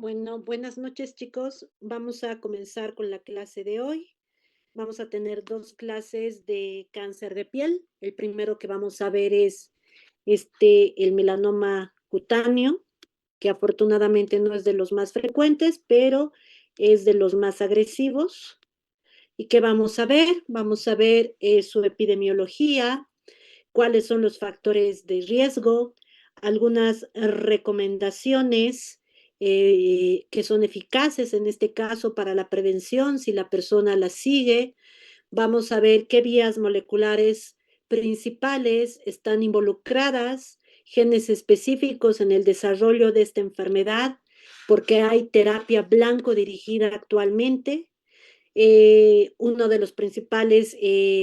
Bueno, buenas noches, chicos. Vamos a comenzar con la clase de hoy. Vamos a tener dos clases de cáncer de piel. El primero que vamos a ver es el melanoma cutáneo, que afortunadamente no es de los más frecuentes, pero es de los más agresivos. ¿Y qué vamos a ver? Vamos a ver su epidemiología, cuáles son los factores de riesgo, algunas recomendaciones que son eficaces en este caso para la prevención si la persona las sigue. Vamos a ver qué vías moleculares principales están involucradas, genes específicos en el desarrollo de esta enfermedad, porque hay terapia blanco dirigida actualmente. Uno de los principales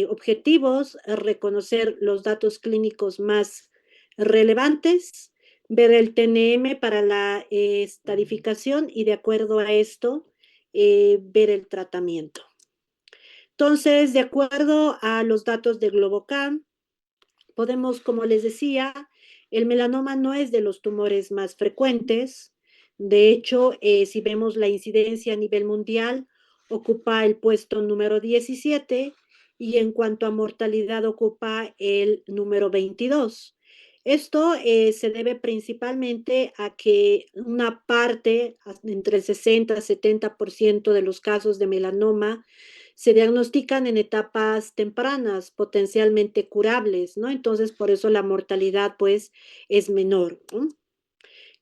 objetivos es reconocer los datos clínicos más relevantes, ver el TNM para la estadificación y de acuerdo a esto, ver el tratamiento. Entonces, de acuerdo a los datos de Globocam, podemos, como les decía, el melanoma no es de los tumores más frecuentes. De hecho, si vemos la incidencia a nivel mundial, ocupa el puesto número 17 y en cuanto a mortalidad ocupa el número 22. Esto se debe principalmente a que una parte, entre el 60 y 70% de los casos de melanoma, se diagnostican en etapas tempranas, potencialmente curables, ¿no? Entonces, por eso la mortalidad, pues, es menor, ¿no?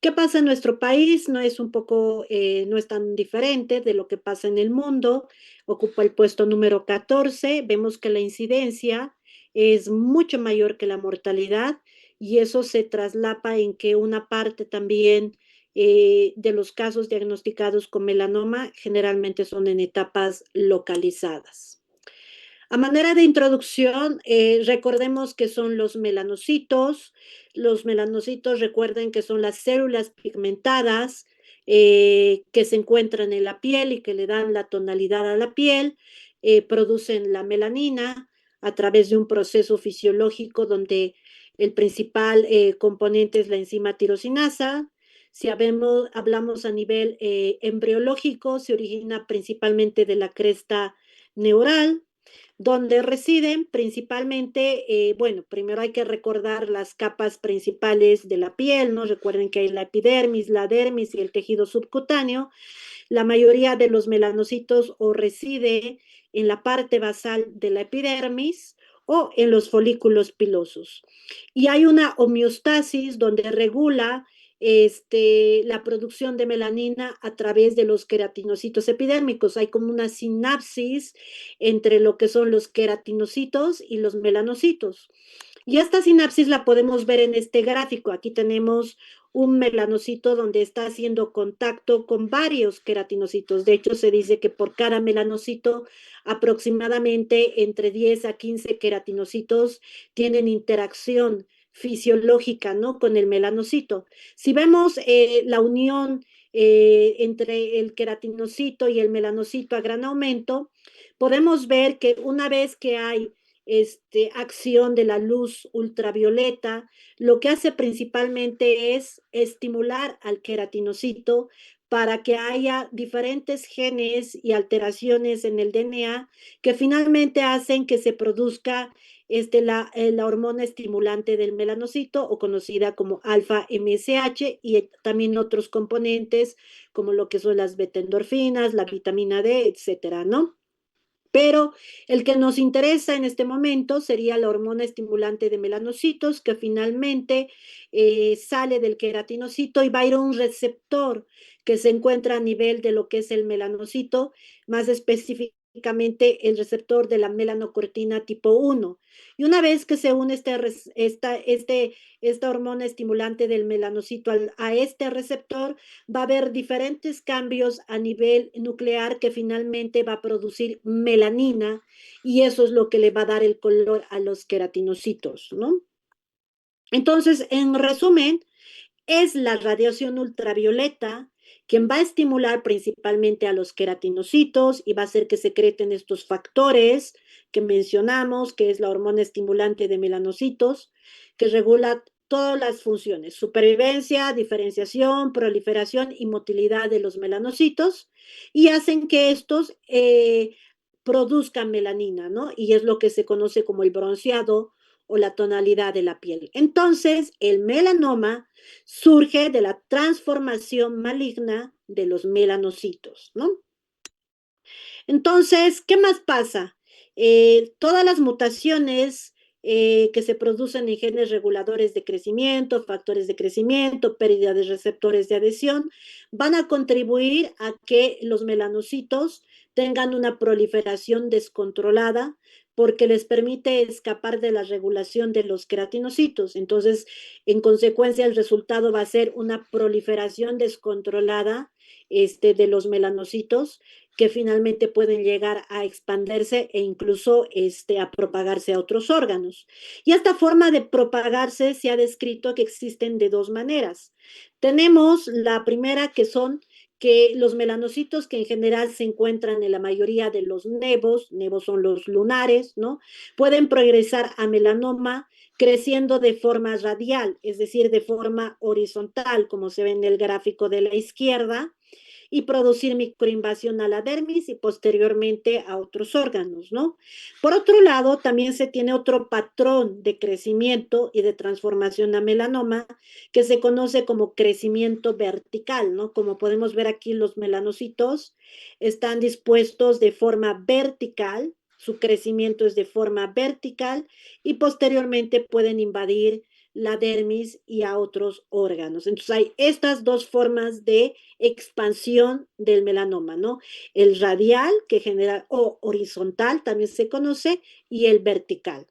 ¿Qué pasa en nuestro país? No es un poco, no es tan diferente de lo que pasa en el mundo. Ocupa el puesto número 14. Vemos que la incidencia es mucho mayor que la mortalidad y eso se traslapa en que una parte también de los casos diagnosticados con melanoma generalmente son en etapas localizadas. A manera de introducción, recordemos que son los melanocitos. Los melanocitos, recuerden que son las células pigmentadas que se encuentran en la piel y que le dan la tonalidad a la piel, producen la melanina a través de un proceso fisiológico donde el principal componente es la enzima tirosinasa. Si hablamos a nivel embriológico, se origina principalmente de la cresta neural, donde residen principalmente, bueno, primero hay que recordar las capas principales de la piel, ¿no? Recuerden que hay la epidermis, la dermis y el tejido subcutáneo. La mayoría de los melanocitos o reside en la parte basal de la epidermis o en los folículos pilosos. Y hay una homeostasis donde regula la producción de melanina a través de los queratinocitos epidérmicos. Hay como una sinapsis entre lo que son los queratinocitos y los melanocitos. Y esta sinapsis la podemos ver en este gráfico. Aquí tenemos un melanocito donde está haciendo contacto con varios queratinocitos. De hecho, se dice que por cada melanocito aproximadamente entre 10 a 15 queratinocitos tienen interacción fisiológica, ¿no? Con el melanocito. Si vemos la unión entre el queratinocito y el melanocito a gran aumento, podemos ver que una vez que hay acción de la luz ultravioleta, lo que hace principalmente es estimular al queratinocito para que haya diferentes genes y alteraciones en el DNA que finalmente hacen que se produzca la hormona estimulante del melanocito o conocida como alfa MSH y también otros componentes como lo que son las beta-endorfinas, la vitamina D, etcétera, ¿no? Pero el que nos interesa en este momento sería la hormona estimulante de melanocitos, que finalmente sale del queratinocito y va a ir a un receptor que se encuentra a nivel de lo que es el melanocito, más específicamente el receptor de la melanocortina tipo 1. Y una vez que se une esta hormona estimulante del melanocito a este receptor, va a haber diferentes cambios a nivel nuclear que finalmente va a producir melanina y eso es lo que le va a dar el color a los queratinocitos, ¿no? Entonces, en resumen, es la radiación ultravioleta quien va a estimular principalmente a los queratinocitos y va a hacer que secreten estos factores que mencionamos, que es la hormona estimulante de melanocitos, que regula todas las funciones: supervivencia, diferenciación, proliferación y motilidad de los melanocitos, y hacen que estos produzcan melanina, ¿no? Y es lo que se conoce como el bronceado o la tonalidad de la piel. Entonces, el melanoma surge de la transformación maligna de los melanocitos, ¿no? Entonces, ¿qué más pasa? Todas las mutaciones que se producen en genes reguladores de crecimiento, factores de crecimiento, pérdida de receptores de adhesión, van a contribuir a que los melanocitos tengan una proliferación descontrolada porque les permite escapar de la regulación de los queratinocitos. Entonces, en consecuencia, el resultado va a ser una proliferación descontrolada de los melanocitos, que finalmente pueden llegar a expandirse e incluso a propagarse a otros órganos. Y esta forma de propagarse se ha descrito que existen de dos maneras. Tenemos la primera, que son que los melanocitos, que en general se encuentran en la mayoría de los nevos son los lunares, ¿no? Pueden progresar a melanoma creciendo de forma radial, es decir, de forma horizontal, como se ve en el gráfico de la izquierda, y producir microinvasión a la dermis y posteriormente a otros órganos, ¿no? Por otro lado, también se tiene otro patrón de crecimiento y de transformación a melanoma que se conoce como crecimiento vertical, ¿no? Como podemos ver aquí, los melanocitos están dispuestos de forma vertical, su crecimiento es de forma vertical y posteriormente pueden invadir la dermis y a otros órganos. Entonces hay estas dos formas de expansión del melanoma, ¿no? El radial, que genera, o horizontal también se conoce, y el vertical.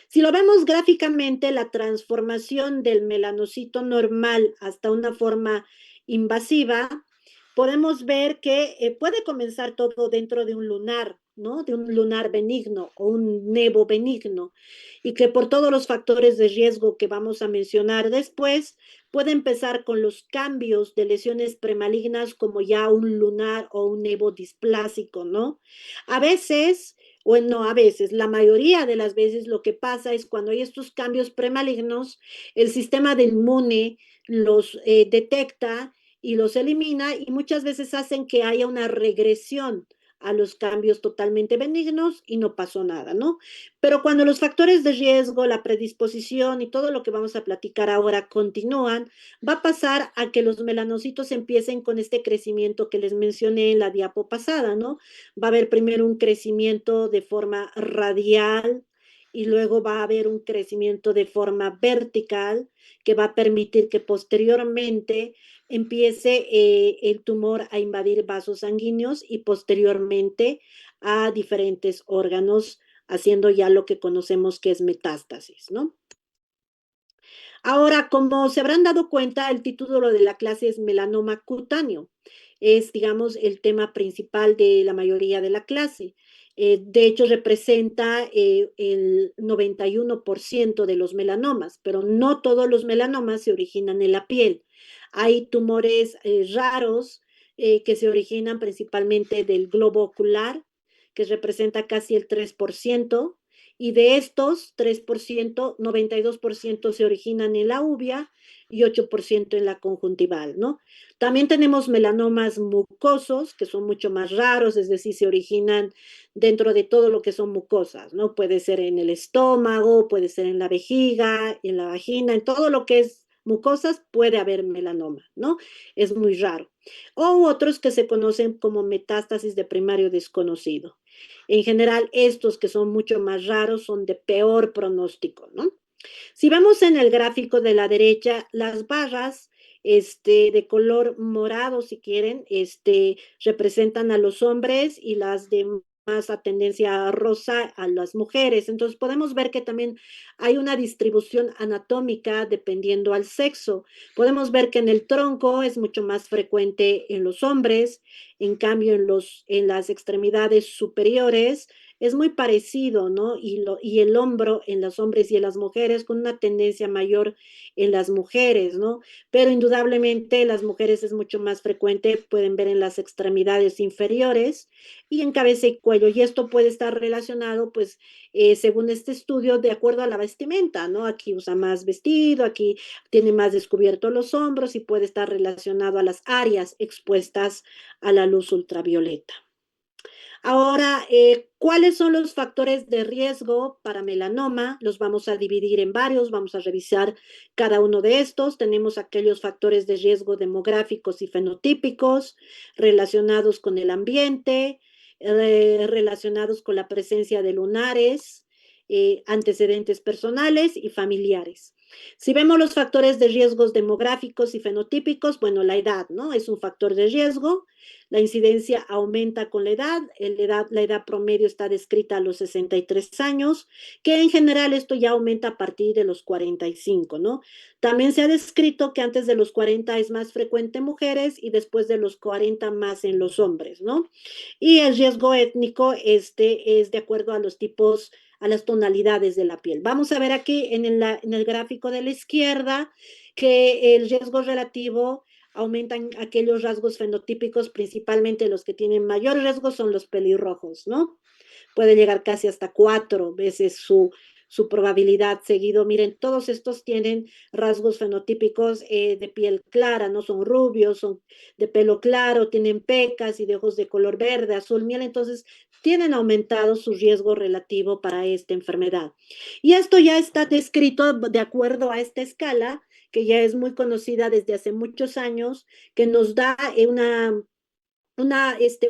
Si lo vemos gráficamente, la transformación del melanocito normal hasta una forma invasiva, podemos ver que puede comenzar todo dentro de un lunar, ¿no? De un lunar benigno o un nevo benigno, y que por todos los factores de riesgo que vamos a mencionar después, puede empezar con los cambios de lesiones premalignas como ya un lunar o un nevo displásico, ¿no? A veces, bueno, a veces, la mayoría de las veces lo que pasa es cuando hay estos cambios premalignos, el sistema de inmune los detecta y los elimina, y muchas veces hacen que haya una regresión a los cambios totalmente benignos y no pasó nada, ¿no? Pero cuando los factores de riesgo, la predisposición y todo lo que vamos a platicar ahora continúan, va a pasar a que los melanocitos empiecen con este crecimiento que les mencioné en la diapo pasada, ¿no? Va a haber primero un crecimiento de forma radial y luego va a haber un crecimiento de forma vertical que va a permitir que posteriormente empiece el tumor a invadir vasos sanguíneos y posteriormente a diferentes órganos, haciendo ya lo que conocemos que es metástasis, ¿no? Ahora, como se habrán dado cuenta, el título de la clase es melanoma cutáneo. Es, digamos, el tema principal de la mayoría de la clase. De hecho, representa el 91% de los melanomas, pero no todos los melanomas se originan en la piel. Hay tumores raros que se originan principalmente del globo ocular, que representa casi el 3%, y de estos 3%, 92% se originan en la uvea y 8% en la conjuntival, ¿no? También tenemos melanomas mucosos, que son mucho más raros, es decir, se originan dentro de todo lo que son mucosas, ¿no? Puede ser en el estómago, puede ser en la vejiga, en la vagina, en todo lo que es mucosas puede haber melanoma, ¿no? Es muy raro. O otros que se conocen como metástasis de primario desconocido. En general, estos que son mucho más raros son de peor pronóstico, ¿no? Si vemos en el gráfico de la derecha, las barras de color morado, si quieren, representan a los hombres, y las de más a tendencia rosa a las mujeres. Entonces podemos ver que también hay una distribución anatómica dependiendo al sexo. Podemos ver que en el tronco es mucho más frecuente en los hombres, en cambio en las extremidades superiores es muy parecido, ¿no? Y el hombro en los hombres y en las mujeres con una tendencia mayor en las mujeres, ¿no? Pero indudablemente las mujeres es mucho más frecuente, pueden ver en las extremidades inferiores y en cabeza y cuello. Y esto puede estar relacionado, pues, según este estudio, de acuerdo a la vestimenta, ¿no? Aquí usa más vestido, aquí tiene más descubierto los hombros y puede estar relacionado a las áreas expuestas a la luz ultravioleta. Ahora, ¿cuáles son los factores de riesgo para melanoma? Los vamos a dividir en varios, vamos a revisar cada uno de estos. Tenemos aquellos factores de riesgo demográficos y fenotípicos relacionados con el ambiente, relacionados con la presencia de lunares, antecedentes personales y familiares. Si vemos los factores de riesgos demográficos y fenotípicos, bueno, la edad, ¿no? Es un factor de riesgo. La incidencia aumenta con la edad promedio está descrita a los 63 años, que en general esto ya aumenta a partir de los 45, ¿no? También se ha descrito que antes de los 40 es más frecuente en mujeres y después de los 40 más en los hombres, ¿no? Y el riesgo étnico este es de acuerdo a los tipos, a las tonalidades de la piel. Vamos a ver aquí en el gráfico de la izquierda que el riesgo relativo aumentan aquellos rasgos fenotípicos, principalmente los que tienen mayor riesgo son los pelirrojos, ¿no? Puede llegar casi hasta 4 veces su probabilidad seguido. Miren, todos estos tienen rasgos fenotípicos de piel clara, no son rubios, son de pelo claro, tienen pecas y de ojos de color verde, azul, miel, entonces tienen aumentado su riesgo relativo para esta enfermedad. Y esto ya está descrito de acuerdo a esta escala, que ya es muy conocida desde hace muchos años, que nos da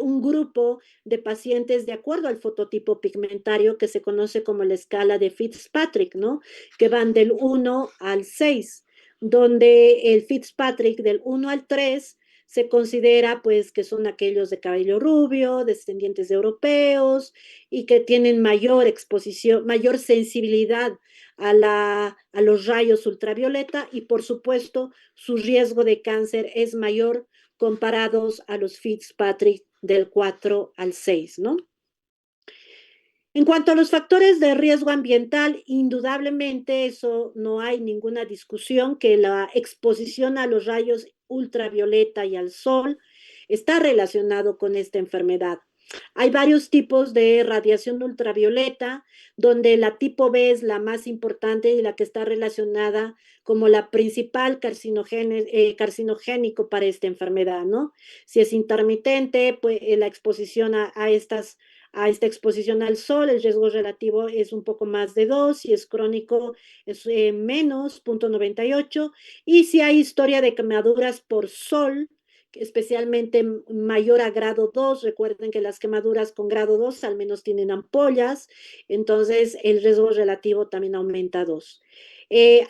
un grupo de pacientes de acuerdo al fototipo pigmentario que se conoce como la escala de Fitzpatrick, ¿no? Que van del 1 al 6, donde el Fitzpatrick del 1 al 3 se considera pues que son aquellos de cabello rubio, descendientes de europeos y que tienen mayor exposición, mayor sensibilidad a los rayos ultravioleta y por supuesto su riesgo de cáncer es mayor comparados a los Fitzpatrick del 4 al 6, ¿no? En cuanto a los factores de riesgo ambiental, indudablemente eso no hay ninguna discusión que la exposición a los rayos ultravioleta y al sol está relacionado con esta enfermedad. Hay varios tipos de radiación ultravioleta, donde la tipo B es la más importante y la que está relacionada como la principal carcinogénico para esta enfermedad, ¿no? Si es intermitente, pues la exposición a esta exposición al sol, el riesgo relativo es un poco más de 2, si es crónico es menos 0,98, y si hay historia de quemaduras por sol, especialmente mayor a grado 2, recuerden que las quemaduras con grado 2 al menos tienen ampollas, entonces el riesgo relativo también aumenta a 2.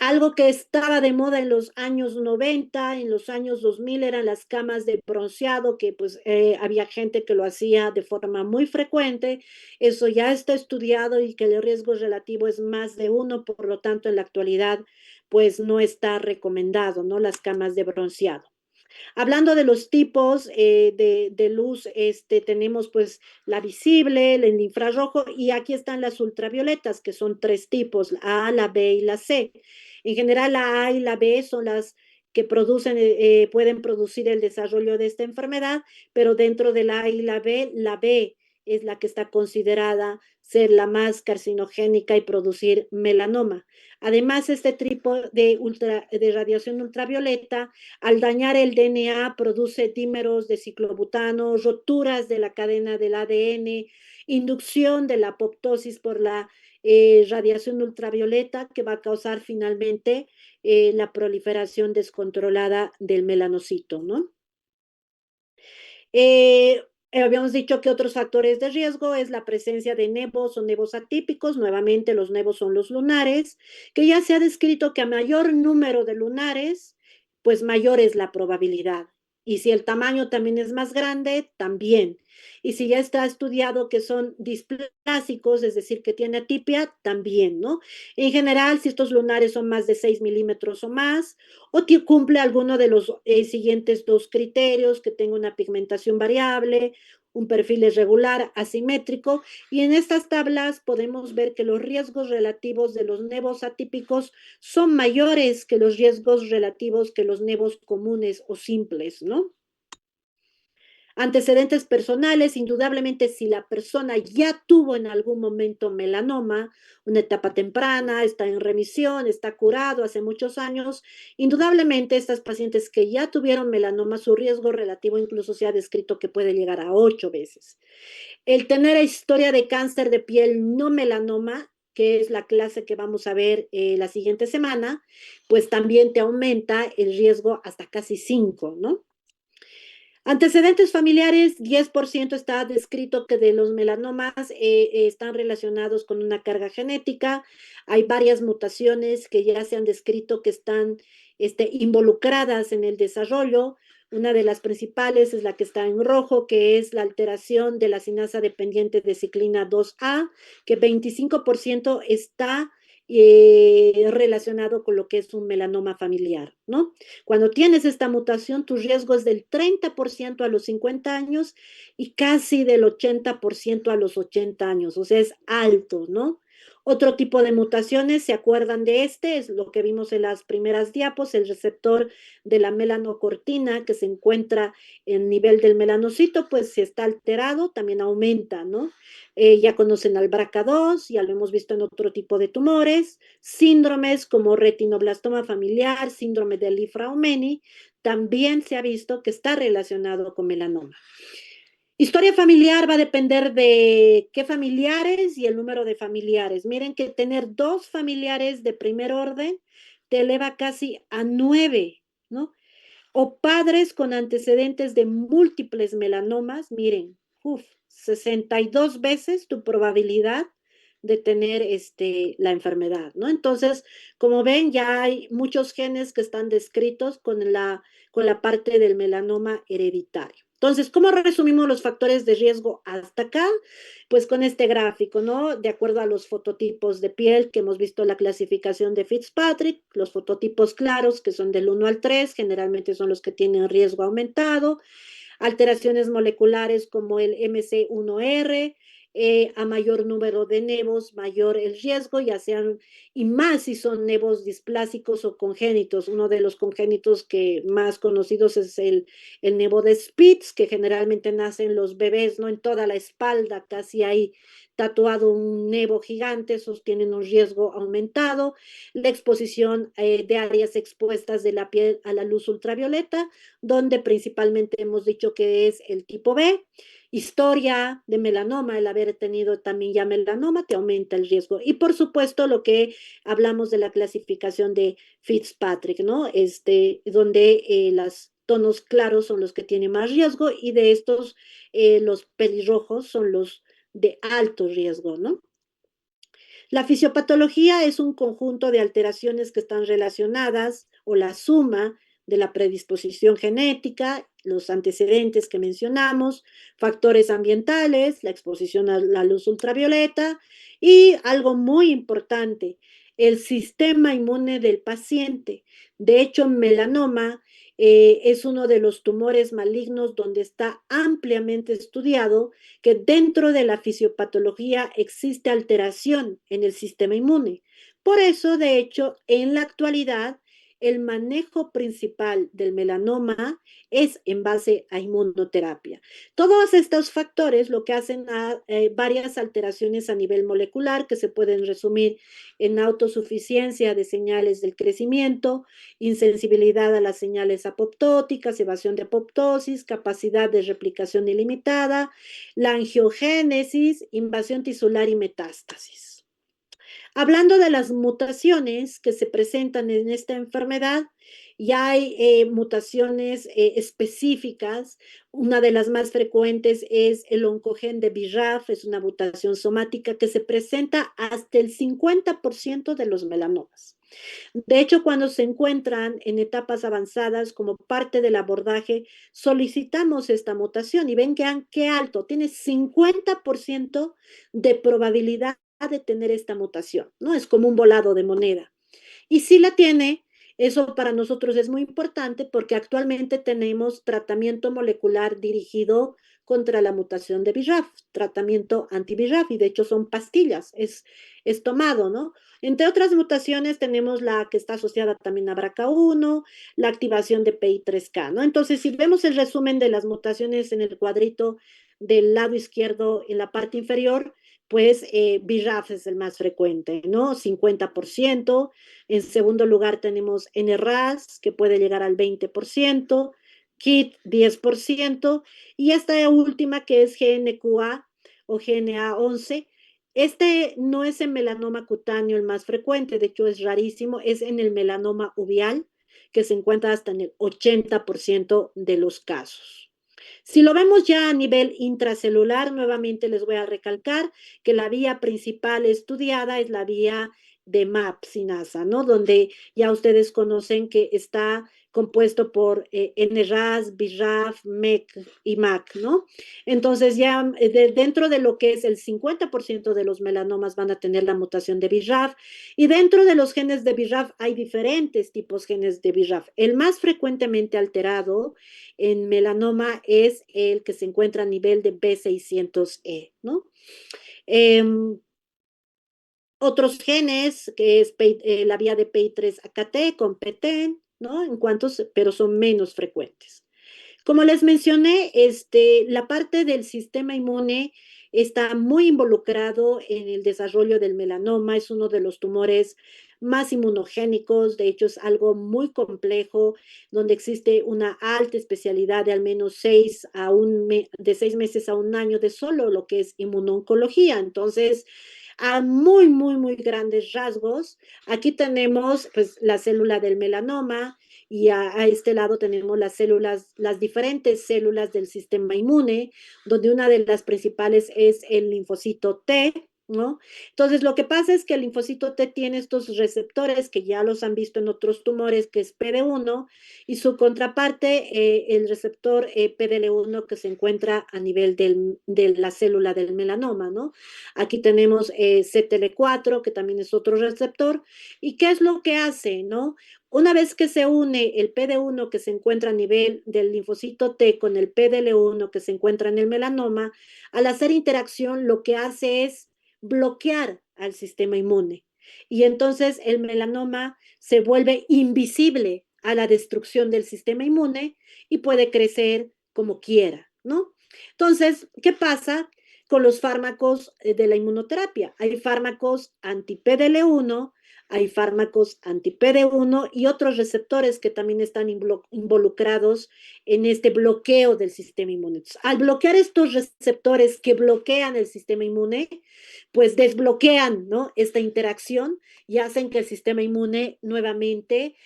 Algo que estaba de moda en los años 90, en los años 2000 eran las camas de bronceado, que pues había gente que lo hacía de forma muy frecuente. Eso ya está estudiado y que el riesgo relativo es más de 1, por lo tanto en la actualidad pues no está recomendado, ¿no? Las camas de bronceado. Hablando de los tipos de luz, tenemos pues la visible, el infrarrojo y aquí están las ultravioletas, que son 3 tipos, la A, la B y la C. En general, la A y la B son las que pueden producir el desarrollo de esta enfermedad, pero dentro de la A y la B es la que está considerada ser la más carcinogénica y producir melanoma. Además, este tipo de radiación ultravioleta al dañar el DNA produce dímeros de ciclobutano, roturas de la cadena del ADN, inducción de la apoptosis por la radiación ultravioleta que va a causar finalmente la proliferación descontrolada del melanocito, ¿no? Habíamos dicho que otros factores de riesgo es la presencia de nevos o nevos atípicos. Nuevamente, los nevos son los lunares, que ya se ha descrito que a mayor número de lunares, pues mayor es la probabilidad. Y si el tamaño también es más grande, también. Y si ya está estudiado que son displásicos, es decir, que tiene atipia, también, ¿no? En general, si estos lunares son más de 6 milímetros o más, o cumple alguno de los siguientes 2 criterios, que tenga una pigmentación variable, un perfil irregular, asimétrico, y en estas tablas podemos ver que los riesgos relativos de los nevos atípicos son mayores que los riesgos relativos que los nevos comunes o simples, ¿no? Antecedentes personales, indudablemente si la persona ya tuvo en algún momento melanoma, una etapa temprana, está en remisión, está curado hace muchos años, indudablemente estas pacientes que ya tuvieron melanoma, su riesgo relativo incluso se ha descrito que puede llegar a 8 veces. El tener historia de cáncer de piel no melanoma, que es la clase que vamos a ver la siguiente semana, pues también te aumenta el riesgo hasta casi 5, ¿no? Antecedentes familiares, 10% está descrito que de los melanomas están relacionados con una carga genética. Hay varias mutaciones que ya se han descrito que están involucradas en el desarrollo. Una de las principales es la que está en rojo, que es la alteración de la sinasa dependiente de ciclina 2A, que 25% está relacionado con lo que es un melanoma familiar, ¿no? Cuando tienes esta mutación, tu riesgo es del 30% a los 50 años y casi del 80% a los 80 años, o sea, es alto, ¿no? Otro tipo de mutaciones, ¿se acuerdan de este? Es lo que vimos en las primeras diapos, el receptor de la melanocortina que se encuentra en nivel del melanocito, pues si está alterado, también aumenta, ¿no? Ya conocen al BRCA2, ya lo hemos visto en otro tipo de tumores, síndromes como retinoblastoma familiar, síndrome de Li-Fraumeni, también se ha visto que está relacionado con melanoma. Historia familiar va a depender de qué familiares y el número de familiares. Miren que tener 2 familiares de primer orden te eleva casi a 9, ¿no? O padres con antecedentes de múltiples melanomas, miren, 62 veces tu probabilidad de tener la enfermedad, ¿no? Entonces, como ven, ya hay muchos genes que están descritos con la parte del melanoma hereditario. Entonces, ¿cómo resumimos los factores de riesgo hasta acá? Pues con este gráfico, ¿no? De acuerdo a los fototipos de piel que hemos visto la clasificación de Fitzpatrick, los fototipos claros que son del 1 al 3, generalmente son los que tienen riesgo aumentado, alteraciones moleculares como el MC1R, a mayor número de nevos, mayor el riesgo, ya sean, y más si son nevos displásicos o congénitos. Uno de los congénitos que más conocidos es el nevo de Spitz, que generalmente nace en los bebés, ¿no? En toda la espalda, casi hay tatuado un nevo gigante, esos tienen un riesgo aumentado. La exposición de áreas expuestas de la piel a la luz ultravioleta, donde principalmente hemos dicho que es el tipo B. Historia de melanoma, el haber tenido también ya melanoma te aumenta el riesgo. Y por supuesto lo que hablamos de la clasificación de Fitzpatrick, ¿no? Donde los tonos claros son los que tienen más riesgo y de estos los pelirrojos son los de alto riesgo, ¿no? La fisiopatología es un conjunto de alteraciones que están relacionadas o la suma de la predisposición genética, los antecedentes que mencionamos, factores ambientales, la exposición a la luz ultravioleta y algo muy importante, el sistema inmune del paciente. De hecho, melanoma es uno de los tumores malignos donde está ampliamente estudiado que dentro de la fisiopatología existe alteración en el sistema inmune. Por eso, de hecho, en la actualidad, el manejo principal del melanoma es en base a inmunoterapia. Todos estos factores lo que hacen a varias alteraciones a nivel molecular que se pueden resumir en autosuficiencia de señales del crecimiento, insensibilidad a las señales apoptóticas, evasión de apoptosis, capacidad de replicación ilimitada, la angiogénesis, invasión tisular y metástasis. Hablando de las mutaciones que se presentan en esta enfermedad, ya hay mutaciones específicas. Una de las más frecuentes es el oncogen de BRAF, es una mutación somática que se presenta hasta el 50% de los melanomas. De hecho, cuando se encuentran en etapas avanzadas como parte del abordaje, solicitamos esta mutación y ven qué alto, tiene 50% de probabilidad de tener esta mutación, ¿no? Es como un volado de moneda. Y si la tiene, eso para nosotros es muy importante porque actualmente tenemos tratamiento molecular dirigido contra la mutación de BRAF, tratamiento anti-BRAF, y de hecho son pastillas, es tomado, ¿no? Entre otras mutaciones tenemos la que está asociada también a BRCA1, la activación de PI3K, ¿no? Entonces, si vemos el resumen de las mutaciones en el cuadrito del lado izquierdo en la parte inferior, pues BRAF es el más frecuente, ¿no? 50%. En segundo lugar tenemos NRAS, que puede llegar al 20%, KIT 10%, y esta última que es GNQA o GNA11. Este no es en melanoma cutáneo el más frecuente, de hecho es rarísimo, es en el melanoma uveal, que se encuentra hasta en el 80% de los casos. Si lo vemos ya a nivel intracelular, nuevamente les voy a recalcar que la vía principal estudiada es la vía de MAP sinasa, ¿no? Donde ya ustedes conocen que está compuesto por NRAS, BRAF, MEC y MAC, ¿no? Entonces ya dentro de lo que es el 50% de los melanomas van a tener la mutación de BRAF, y dentro de los genes de BRAF hay diferentes tipos genes de BRAF. El más frecuentemente alterado en melanoma es el que se encuentra a nivel de B600E, ¿no? Eh, Otros genes, que es la vía de PI3AKT con PTEN, ¿no? En cuantos, pero son menos frecuentes. Como les mencioné, la parte del sistema inmune está muy involucrado en el desarrollo del melanoma, es uno de los tumores más inmunogénicos, de hecho es algo muy complejo, donde existe una alta especialidad de al menos de 6 meses a un año de solo lo que es inmunoncología. Entonces, a muy, muy, muy grandes rasgos, aquí tenemos pues la célula del melanoma, y a este lado tenemos las células, las diferentes células del sistema inmune, donde una de las principales es el linfocito T, ¿no? Entonces, lo que pasa es que el linfocito T tiene estos receptores que ya los han visto en otros tumores, que es PD1, y su contraparte, el receptor PDL1, que se encuentra a nivel de la célula del melanoma, ¿no? Aquí tenemos CTL4, que también es otro receptor. ¿Y qué es lo que hace, no? Una vez que se une el PD1 que se encuentra a nivel del linfocito T con el PDL1 que se encuentra en el melanoma, al hacer interacción lo que hace es bloquear al sistema inmune. Y entonces el melanoma se vuelve invisible a la destrucción del sistema inmune y puede crecer como quiera, ¿no? Entonces, ¿qué pasa con los fármacos de la inmunoterapia? Hay fármacos anti-PDL1, hay fármacos anti-PD1 y otros receptores que también están involucrados en este bloqueo del sistema inmune. Entonces, al bloquear estos receptores que bloquean el sistema inmune, pues desbloquean, ¿no?, esta interacción y hacen que el sistema inmune nuevamente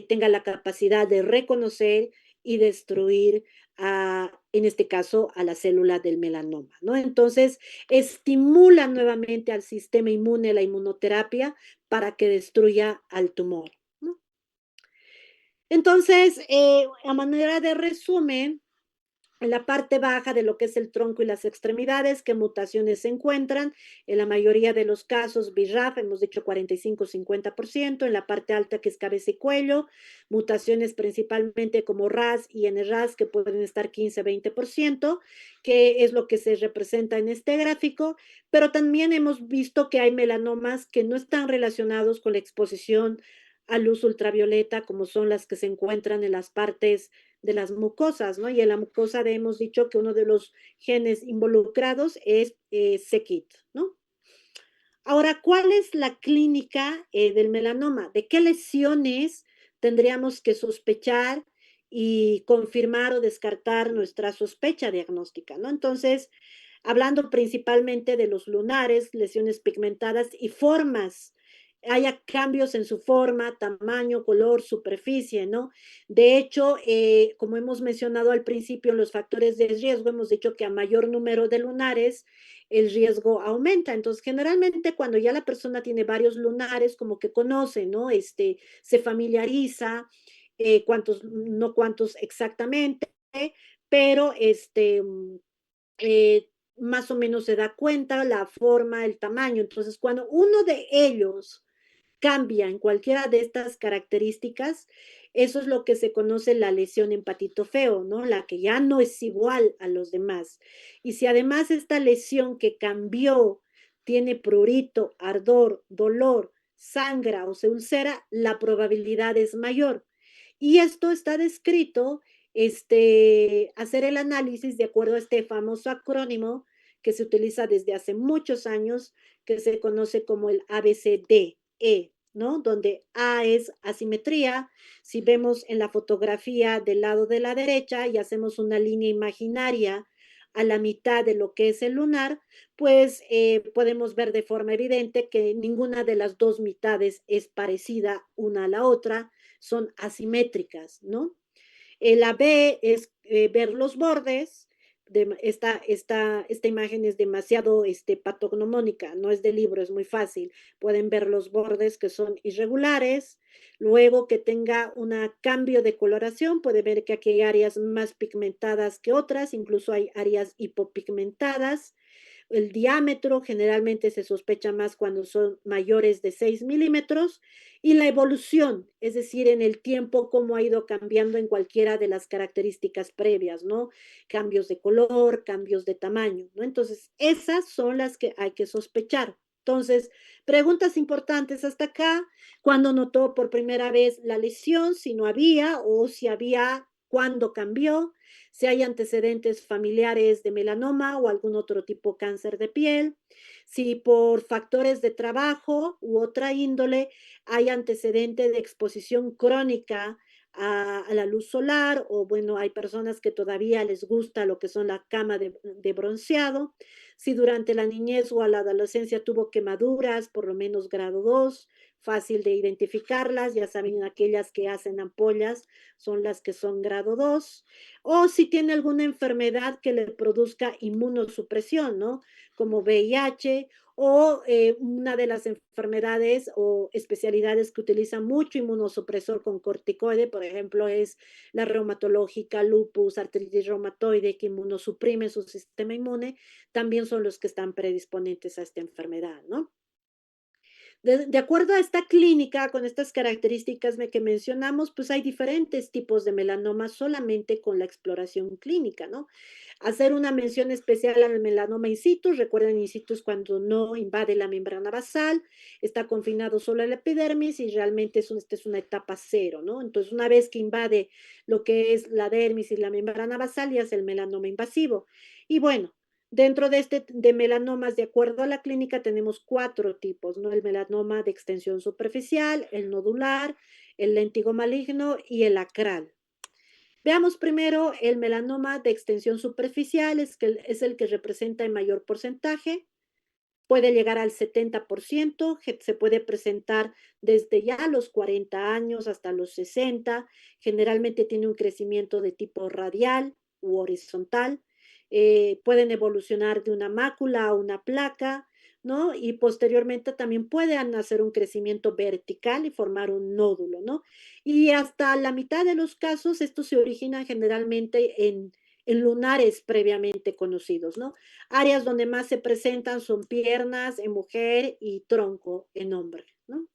tenga la capacidad de reconocer y destruir en este caso, a la célula del melanoma, ¿no? Entonces, estimula nuevamente al sistema inmune la inmunoterapia para que destruya al tumor, ¿no? Entonces, a manera de resumen, en la parte baja de lo que es el tronco y las extremidades, qué mutaciones se encuentran. En la mayoría de los casos, BRAF, hemos dicho 45-50%. En la parte alta, que es cabeza y cuello, mutaciones principalmente como RAS y NRAS, que pueden estar 15-20%, que es lo que se representa en este gráfico. Pero también hemos visto que hay melanomas que no están relacionados con la exposición a luz ultravioleta, como son las que se encuentran en las partes de las mucosas, ¿no? Y en la mucosa hemos dicho que uno de los genes involucrados es c-KIT, ¿no? Ahora, ¿cuál es la clínica del melanoma? ¿De qué lesiones tendríamos que sospechar y confirmar o descartar nuestra sospecha diagnóstica, ¿no? Entonces, hablando principalmente de los lunares, lesiones pigmentadas y formas, haya cambios en su forma, tamaño, color, superficie, ¿no? De hecho, como hemos mencionado al principio, en los factores de riesgo hemos dicho que a mayor número de lunares, el riesgo aumenta. Entonces, generalmente cuando ya la persona tiene varios lunares, como que conoce, ¿no? Se familiariza, no cuántos exactamente, pero más o menos se da cuenta la forma, el tamaño. Entonces, cuando uno de ellos cambia en cualquiera de estas características, eso es lo que se conoce la lesión en patito feo, ¿no? La que ya no es igual a los demás. Y si además esta lesión que cambió tiene prurito, ardor, dolor, sangra o se ulcera, la probabilidad es mayor. Y esto está descrito, hacer el análisis de acuerdo a este famoso acrónimo que se utiliza desde hace muchos años, que se conoce como el ABCDE, ¿no? Donde A es asimetría. Si vemos en la fotografía del lado de la derecha y hacemos una línea imaginaria a la mitad de lo que es el lunar, pues podemos ver de forma evidente que ninguna de las dos mitades es parecida una a la otra, son asimétricas, ¿no? La B es ver los bordes. Esta imagen es demasiado patognomónica, no es de libro, es muy fácil. Pueden ver los bordes que son irregulares. Luego que tenga un cambio de coloración, puede ver que aquí hay áreas más pigmentadas que otras, incluso hay áreas hipopigmentadas. El diámetro generalmente se sospecha más cuando son mayores de 6 milímetros y la evolución, es decir, en el tiempo, cómo ha ido cambiando en cualquiera de las características previas, ¿no? Cambios de color, cambios de tamaño, ¿no? Entonces, esas son las que hay que sospechar. Entonces, preguntas importantes hasta acá, ¿cuándo notó por primera vez la lesión? Si no había o si había, ¿cuándo cambió? Si hay antecedentes familiares de melanoma o algún otro tipo de cáncer de piel, si por factores de trabajo u otra índole hay antecedente de exposición crónica a la luz solar, o bueno, hay personas que todavía les gusta lo que son la cama de bronceado, si durante la niñez o a la adolescencia tuvo quemaduras, por lo menos grado 2, fácil de identificarlas, ya saben, aquellas que hacen ampollas son las que son grado 2, o si tiene alguna enfermedad que le produzca inmunosupresión, ¿no? Como VIH o una de las enfermedades o especialidades que utilizan mucho inmunosupresor con corticoide, por ejemplo, es la reumatológica, lupus, artritis reumatoide, que inmunosuprime su sistema inmune, también son los que están predisponentes a esta enfermedad, ¿no? De acuerdo a esta clínica, con estas características que mencionamos, pues hay diferentes tipos de melanoma solamente con la exploración clínica, ¿no? Hacer una mención especial al melanoma in situ. Recuerden, in situ es cuando no invade la membrana basal, está confinado solo a la epidermis y realmente esta es una etapa cero, ¿no? Entonces, una vez que invade lo que es la dermis y la membrana basal, ya es el melanoma invasivo. Y bueno, dentro de melanomas, de acuerdo a la clínica, tenemos 4 tipos, ¿no? El melanoma de extensión superficial, el nodular, el léntigo maligno y el acral. Veamos primero el melanoma de extensión superficial, es el que representa el mayor porcentaje, puede llegar al 70%, se puede presentar desde ya los 40 años hasta los 60, generalmente tiene un crecimiento de tipo radial u horizontal, pueden evolucionar de una mácula a una placa, ¿no? Y posteriormente también pueden hacer un crecimiento vertical y formar un nódulo, ¿no? Y hasta la mitad de los casos, esto se origina generalmente en lunares previamente conocidos, ¿no? Áreas donde más se presentan son piernas en mujer y tronco en hombre, ¿no?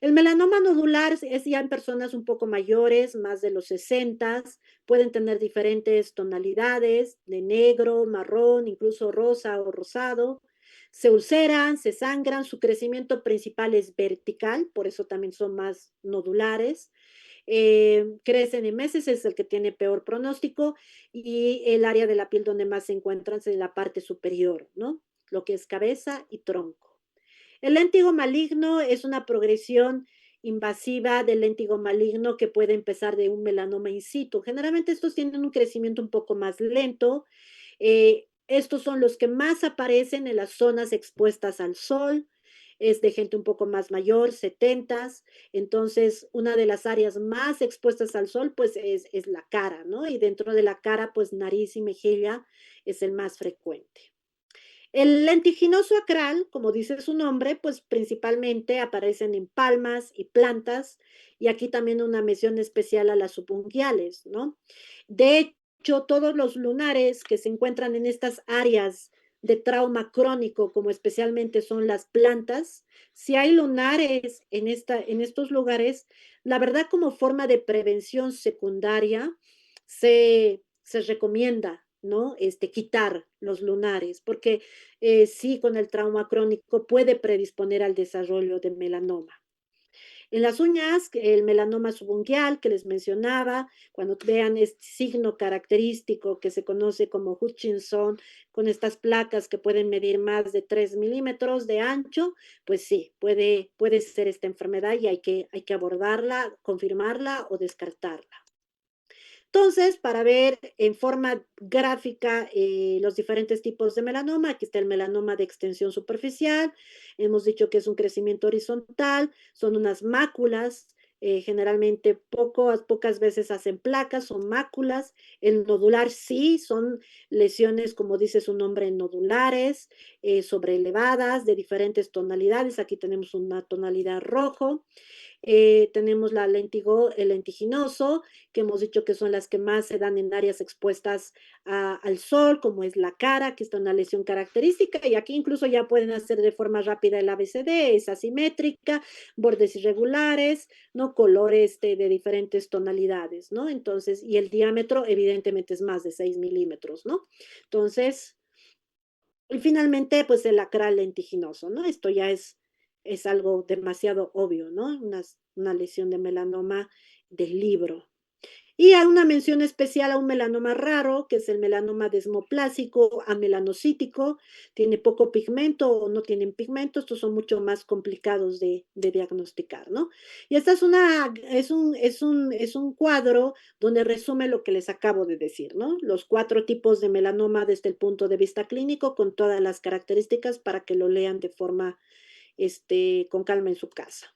El melanoma nodular es ya en personas un poco mayores, más de los 60, pueden tener diferentes tonalidades de negro, marrón, incluso rosa o rosado. Se ulceran, se sangran, su crecimiento principal es vertical, por eso también son más nodulares. Crecen en meses, es el que tiene peor pronóstico, y el área de la piel donde más se encuentran es en la parte superior, ¿no? Lo que es cabeza y tronco. El léntigo maligno es una progresión invasiva del léntigo maligno que puede empezar de un melanoma in situ. Generalmente estos tienen un crecimiento un poco más lento. Estos son los que más aparecen en las zonas expuestas al sol. Es de gente un poco más mayor, 70. Entonces, una de las áreas más expuestas al sol, pues es la cara, ¿no? Y dentro de la cara, pues nariz y mejilla es el más frecuente. El lentiginoso acral, como dice su nombre, pues principalmente aparecen en palmas y plantas, y aquí también una mención especial a las subunguiales, ¿no? De hecho, todos los lunares que se encuentran en estas áreas de trauma crónico, como especialmente son las plantas, si hay lunares en estos lugares, la verdad como forma de prevención secundaria se recomienda, ¿no? Quitar los lunares, porque sí, con el trauma crónico puede predisponer al desarrollo de melanoma. En las uñas, el melanoma subungual que les mencionaba, cuando vean este signo característico que se conoce como Hutchinson, con estas placas que pueden medir más de 3 milímetros de ancho, pues sí, puede ser esta enfermedad y hay que abordarla, confirmarla o descartarla. Entonces, para ver en forma gráfica los diferentes tipos de melanoma, aquí está el melanoma de extensión superficial, hemos dicho que es un crecimiento horizontal, son unas máculas, generalmente pocas veces hacen placas, son máculas, el nodular sí, son lesiones, como dice su nombre, nodulares, sobreelevadas, de diferentes tonalidades, aquí tenemos una tonalidad rojo, tenemos el lentiginoso, que hemos dicho que son las que más se dan en áreas expuestas al sol, como es la cara, que está una lesión característica, y aquí incluso ya pueden hacer de forma rápida el ABCD, es asimétrica, bordes irregulares, ¿no? Colores de diferentes tonalidades, ¿no? Entonces, y el diámetro evidentemente es más de 6 milímetros, ¿no? Entonces, y finalmente, pues el acral lentiginoso, ¿no? Esto ya es algo demasiado obvio, ¿no? Una lesión de melanoma del libro. Y hay una mención especial a un melanoma raro, que es el melanoma desmoplásico amelanocítico, tiene poco pigmento o no tienen pigmento, estos son mucho más complicados de diagnosticar, ¿no? Y esta es un cuadro donde resume lo que les acabo de decir, ¿no? Los 4 tipos de melanoma desde el punto de vista clínico, con todas las características para que lo lean de forma, con calma en su casa.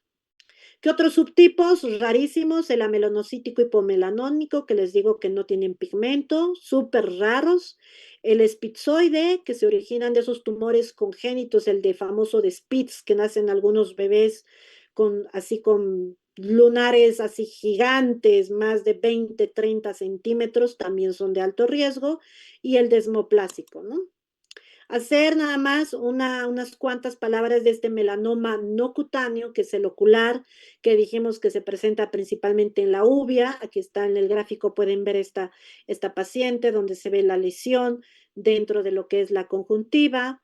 ¿Qué otros subtipos rarísimos? El amelanocítico hipomelanónico, que les digo que no tienen pigmento, súper raros. El espitzoide, que se originan de esos tumores congénitos, el de famoso de Spitz, que nacen algunos bebés así con lunares así gigantes, más de 20, 30 centímetros, también son de alto riesgo. Y el desmoplásico, ¿no? Hacer nada más unas cuantas palabras de este melanoma no cutáneo, que es el ocular, que dijimos que se presenta principalmente en la uvea. Aquí está en el gráfico, pueden ver esta paciente donde se ve la lesión dentro de lo que es la conjuntiva,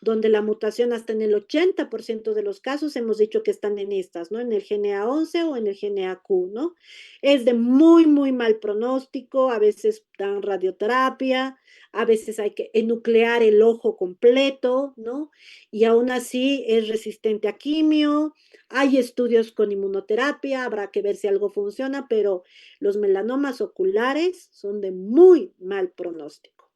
donde la mutación hasta en el 80% de los casos hemos dicho que están en estas, ¿no? En el GNA11 o en el GNAQ, ¿no? Es de muy, muy mal pronóstico, a veces dan radioterapia, a veces hay que enuclear el ojo completo, ¿no? Y aún así es resistente a quimio, hay estudios con inmunoterapia, habrá que ver si algo funciona, pero los melanomas oculares son de muy mal pronóstico.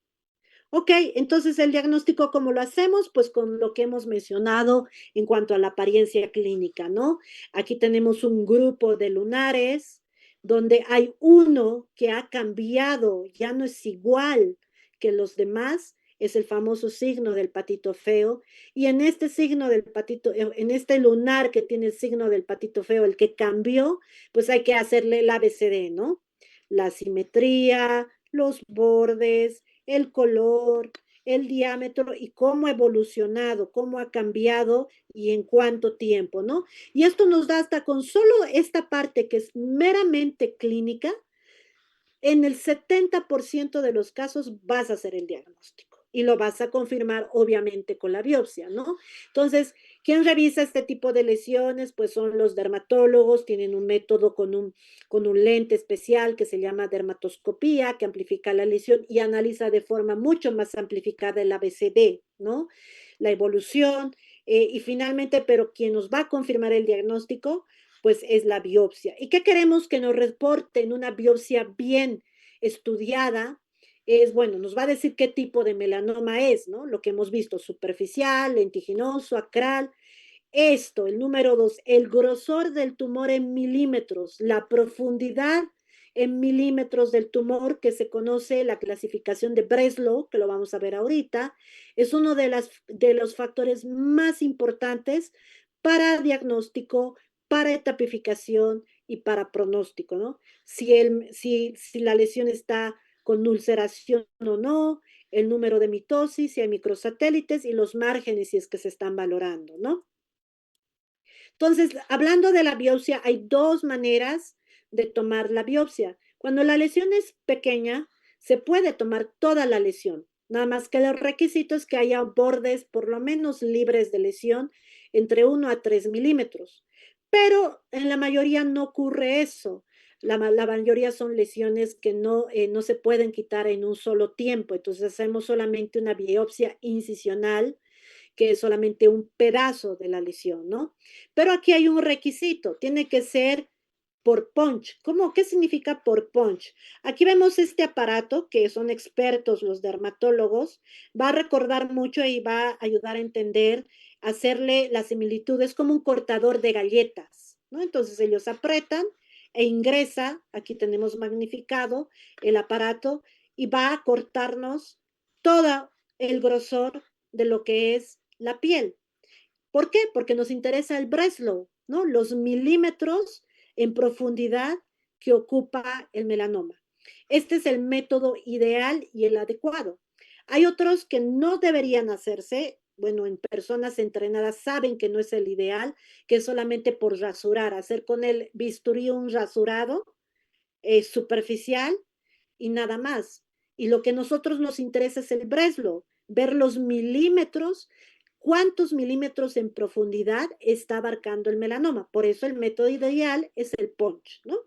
Ok, entonces el diagnóstico, ¿cómo lo hacemos? Pues con lo que hemos mencionado en cuanto a la apariencia clínica, ¿no? Aquí tenemos un grupo de lunares donde hay uno que ha cambiado, ya no es igual que los demás, es el famoso signo del patito feo, y en este signo del patito, en este lunar que tiene el signo del patito feo, el que cambió, pues hay que hacerle el ABCD, ¿no? La simetría, los bordes, el color, el diámetro y cómo ha evolucionado, cómo ha cambiado y en cuánto tiempo, ¿no? Y esto nos da hasta con solo esta parte que es meramente clínica, en el 70% de los casos vas a hacer el diagnóstico y lo vas a confirmar obviamente con la biopsia, ¿no? Entonces, ¿quién revisa este tipo de lesiones? Pues son los dermatólogos, tienen un método con un lente especial que se llama dermatoscopía, que amplifica la lesión y analiza de forma mucho más amplificada el ABCD, ¿no? La evolución. Y finalmente, pero quien nos va a confirmar el diagnóstico, pues es la biopsia. ¿Y qué queremos que nos reporten una biopsia bien estudiada? Es, bueno, nos va a decir qué tipo de melanoma es, ¿no? Lo que hemos visto, superficial, lentiginoso, acral. Esto, el número 2, el grosor del tumor en milímetros, la profundidad en milímetros del tumor, que se conoce la clasificación de Breslow, que lo vamos a ver ahorita, es uno de los factores más importantes para diagnóstico, para etapificación y para pronóstico, ¿no? Si la lesión está con ulceración o no, el número de mitosis, si hay microsatélites y los márgenes si es que se están valorando, ¿no? Entonces, hablando de la biopsia, hay dos maneras de tomar la biopsia. Cuando la lesión es pequeña, se puede tomar toda la lesión. Nada más que el requisito es que haya bordes por lo menos libres de lesión entre 1 a 3 milímetros. Pero en la mayoría no ocurre eso. La mayoría son lesiones que no se pueden quitar en un solo tiempo. Entonces hacemos solamente una biopsia incisional que es solamente un pedazo de la lesión, ¿no? Pero aquí hay un requisito, tiene que ser por punch. ¿Cómo? ¿Qué significa por punch? Aquí vemos este aparato que son expertos los dermatólogos, va a recordar mucho y va a ayudar a entender, hacerle las similitudes como un cortador de galletas, ¿no? Entonces ellos apretan e ingresa, aquí tenemos magnificado el aparato y va a cortarnos todo el grosor de lo que es la piel. ¿Por qué? Porque nos interesa el Breslow, ¿no? Los milímetros en profundidad que ocupa el melanoma. Este es el método ideal y el adecuado. Hay otros que no deberían hacerse, bueno, en personas entrenadas saben que no es el ideal, que es solamente por rasurar, hacer con el bisturí un rasurado superficial y nada más. Y lo que a nosotros nos interesa es el Breslow, ver los milímetros, cuántos milímetros en profundidad está abarcando el melanoma. Por eso el método ideal es el punch, ¿no?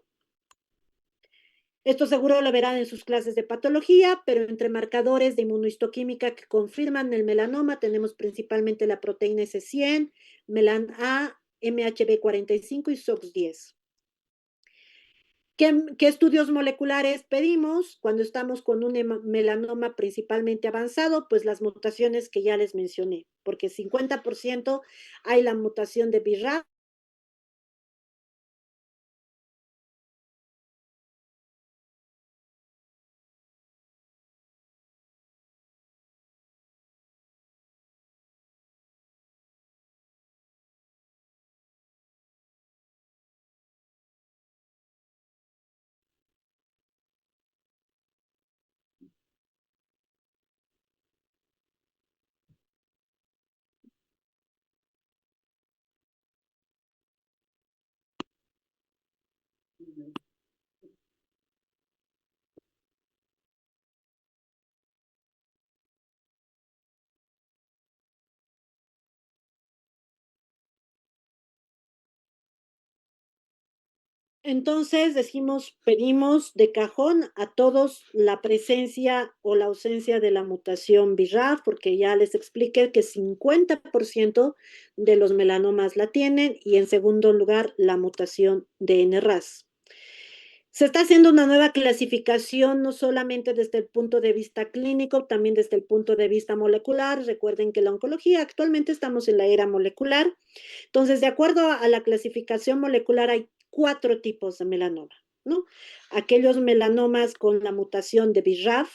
Esto seguro lo verán en sus clases de patología, pero entre marcadores de inmunohistoquímica que confirman el melanoma tenemos principalmente la proteína S100, melan A, MHB45 y SOX10. ¿Qué estudios moleculares pedimos cuando estamos con un melanoma principalmente avanzado? Pues las mutaciones que ya les mencioné, porque 50% hay la mutación de BRAF. Entonces decimos, pedimos de cajón a todos la presencia o la ausencia de la mutación BRAF, porque ya les expliqué que 50% de los melanomas la tienen y en segundo lugar la mutación de NRAS. Se está haciendo una nueva clasificación, no solamente desde el punto de vista clínico, también desde el punto de vista molecular. Recuerden que la oncología actualmente estamos en la era molecular. Entonces, de acuerdo a la clasificación molecular, hay 4 tipos de melanoma, ¿no? Aquellos melanomas con la mutación de BRAF,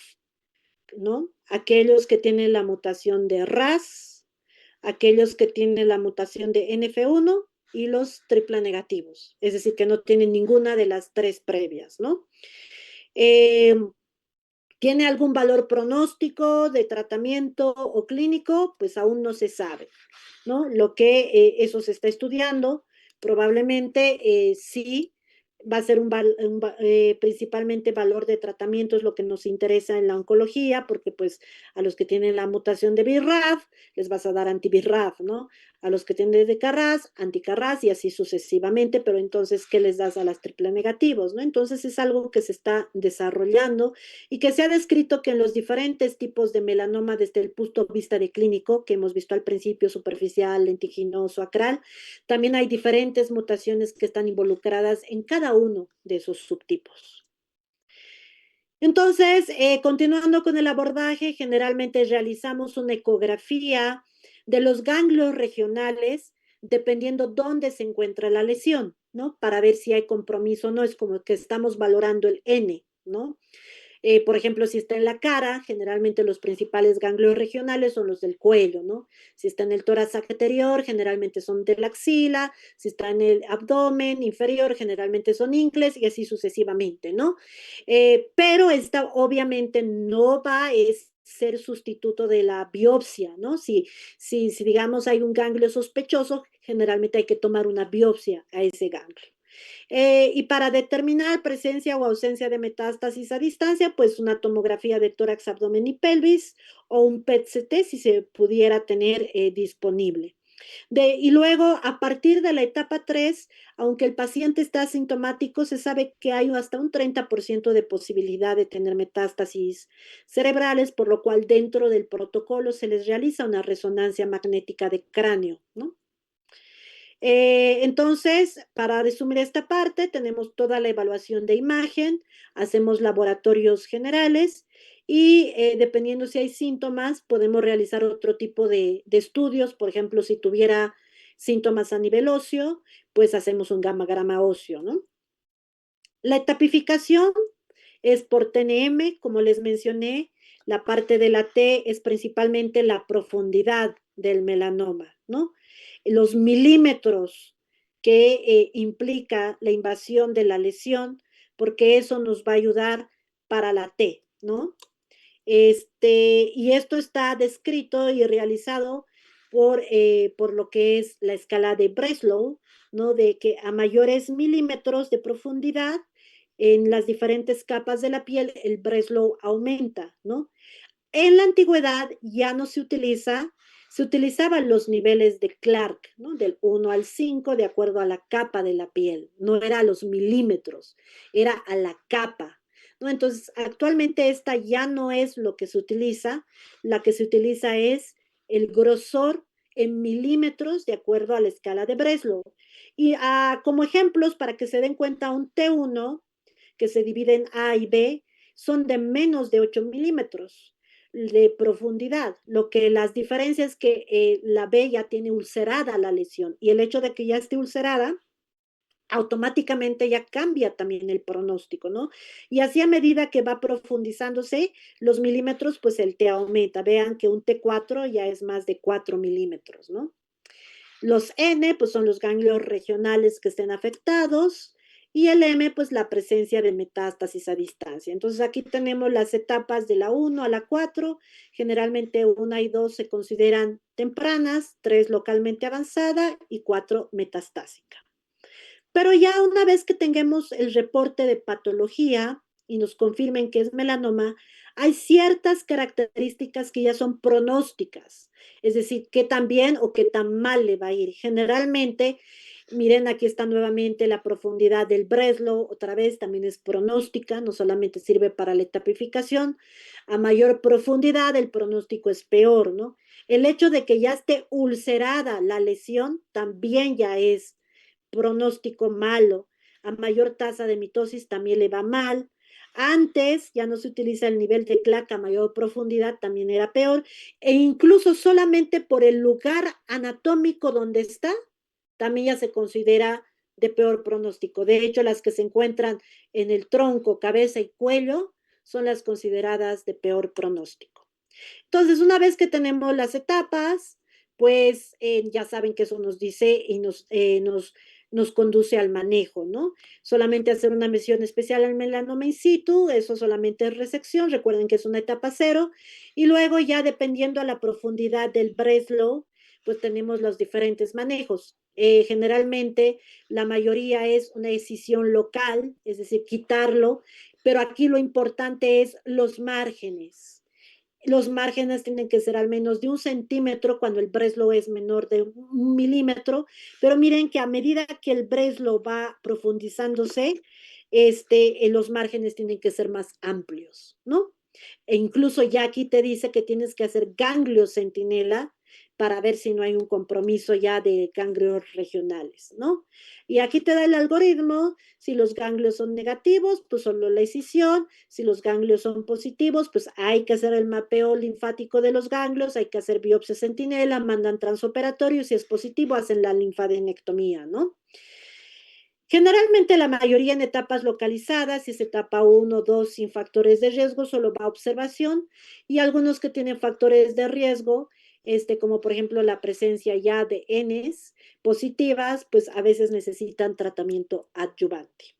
¿no? Aquellos que tienen la mutación de RAS, aquellos que tienen la mutación de NF1 y los triple negativos, es decir, que no tienen ninguna de las 3 previas, ¿no? Eh, ¿Tiene algún valor pronóstico de tratamiento o clínico? Pues aún no se sabe, ¿no? Lo que eso se está estudiando, probablemente sí va a ser principalmente valor de tratamiento es lo que nos interesa en la oncología, porque pues a los que tienen la mutación de BRAF les vas a dar anti-BRAF, ¿no? A los que tienen de CARRAS, anti-CARRAS y así sucesivamente, pero entonces, ¿qué les das a las triple negativos, no? Entonces es algo que se está desarrollando y que se ha descrito que en los diferentes tipos de melanoma desde el punto de vista de clínico, que hemos visto al principio, superficial, lentiginoso, acral, también hay diferentes mutaciones que están involucradas en cada uno de esos subtipos. Entonces, continuando con el abordaje, generalmente realizamos una ecografía de los ganglios regionales, dependiendo dónde se encuentra la lesión, ¿no? Para ver si hay compromiso o no, es como que estamos valorando el N, ¿no? Por ejemplo, si está en la cara, generalmente los principales ganglios regionales son los del cuello, ¿no? Si está en el tórax anterior, generalmente son de la axila, si está en el abdomen inferior, generalmente son ingles y así sucesivamente, ¿no? Pero esta obviamente no va a ser sustituto de la biopsia, ¿no? Si digamos hay un ganglio sospechoso, generalmente hay que tomar una biopsia a ese ganglio. Y para determinar presencia o ausencia de metástasis a distancia, pues una tomografía de tórax, abdomen y pelvis o un PET-CT si se pudiera tener disponible. Y luego, a partir de la etapa 3, aunque el paciente está asintomático, se sabe que hay hasta un 30% de posibilidad de tener metástasis cerebrales, por lo cual dentro del protocolo se les realiza una resonancia magnética de cráneo, ¿no? Entonces, para resumir esta parte, tenemos toda la evaluación de imagen, hacemos laboratorios generales y dependiendo si hay síntomas, podemos realizar otro tipo de estudios. Por ejemplo, si tuviera síntomas a nivel óseo, pues hacemos un gammagrama óseo, ¿no? La etapificación es por TNM, como les mencioné. La parte de la T es principalmente la profundidad del melanoma, ¿no? Los milímetros que implica la invasión de la lesión, porque eso nos va a ayudar para la T, ¿no? Y esto está descrito y realizado por lo que es la escala de Breslow, ¿no? De que a mayores milímetros de profundidad en las diferentes capas de la piel, el Breslow aumenta, ¿no? En la antigüedad ya no se utilizaban los niveles de Clark, ¿no? Del 1 al 5 de acuerdo a la capa de la piel, no era a los milímetros, era a la capa, ¿no? Entonces, actualmente esta ya no es lo que se utiliza, la que se utiliza es el grosor en milímetros de acuerdo a la escala de Breslow. Y como ejemplos, para que se den cuenta, un T1 que se divide en A y B son de menos de 8 milímetros de profundidad. Lo que las diferencias es que la B ya tiene ulcerada la lesión y el hecho de que ya esté ulcerada automáticamente ya cambia también el pronóstico, ¿no? Y así a medida que va profundizándose los milímetros, pues el T aumenta. Vean que un T4 ya es más de 4 milímetros, ¿no? Los N, pues son los ganglios regionales que estén afectados, y el M, pues la presencia de metástasis a distancia. Entonces aquí tenemos las etapas de la 1 a la 4, generalmente 1 y 2 se consideran tempranas, 3 localmente avanzada y 4 metastásica. Pero ya una vez que tengamos el reporte de patología y nos confirmen que es melanoma, hay ciertas características que ya son pronósticas, es decir, qué tan bien o qué tan mal le va a ir. Generalmente, miren, aquí está nuevamente la profundidad del Breslow, otra vez también es pronóstica, no solamente sirve para la etapificación, a mayor profundidad el pronóstico es peor, ¿no? El hecho de que ya esté ulcerada la lesión también ya es pronóstico malo. A mayor tasa de mitosis también le va mal. Antes ya no se utiliza el nivel de CLAC a mayor profundidad, también era peor. E incluso solamente por el lugar anatómico donde está, también ya se considera de peor pronóstico. De hecho, las que se encuentran en el tronco, cabeza y cuello son las consideradas de peor pronóstico. Entonces, una vez que tenemos las etapas, pues ya saben que eso nos dice y nos conduce al manejo, ¿no? Solamente hacer una misión especial al melanoma in situ, eso solamente es resección, recuerden que es una etapa cero, y luego ya dependiendo a la profundidad del Breslow, pues tenemos los diferentes manejos. Generalmente la mayoría es una decisión local, es decir, quitarlo, pero aquí lo importante es los márgenes. Los márgenes tienen que ser al menos de 1 centímetro cuando el Breslow es menor de 1 milímetro, pero miren que a medida que el Breslow va profundizándose, los márgenes tienen que ser más amplios, ¿no? E incluso ya aquí te dice que tienes que hacer ganglio centinela para ver si no hay un compromiso ya de ganglios regionales, ¿no? Y aquí te da el algoritmo, si los ganglios son negativos, pues solo la escisión, si los ganglios son positivos, pues hay que hacer el mapeo linfático de los ganglios, hay que hacer biopsia centinela, mandan transoperatorio, si es positivo hacen la linfadenectomía, ¿no? Generalmente la mayoría en etapas localizadas, si es etapa 1, 2 sin factores de riesgo, solo va a observación, y algunos que tienen factores de riesgo, como por ejemplo la presencia ya de Ns positivas, pues a veces necesitan tratamiento adyuvante.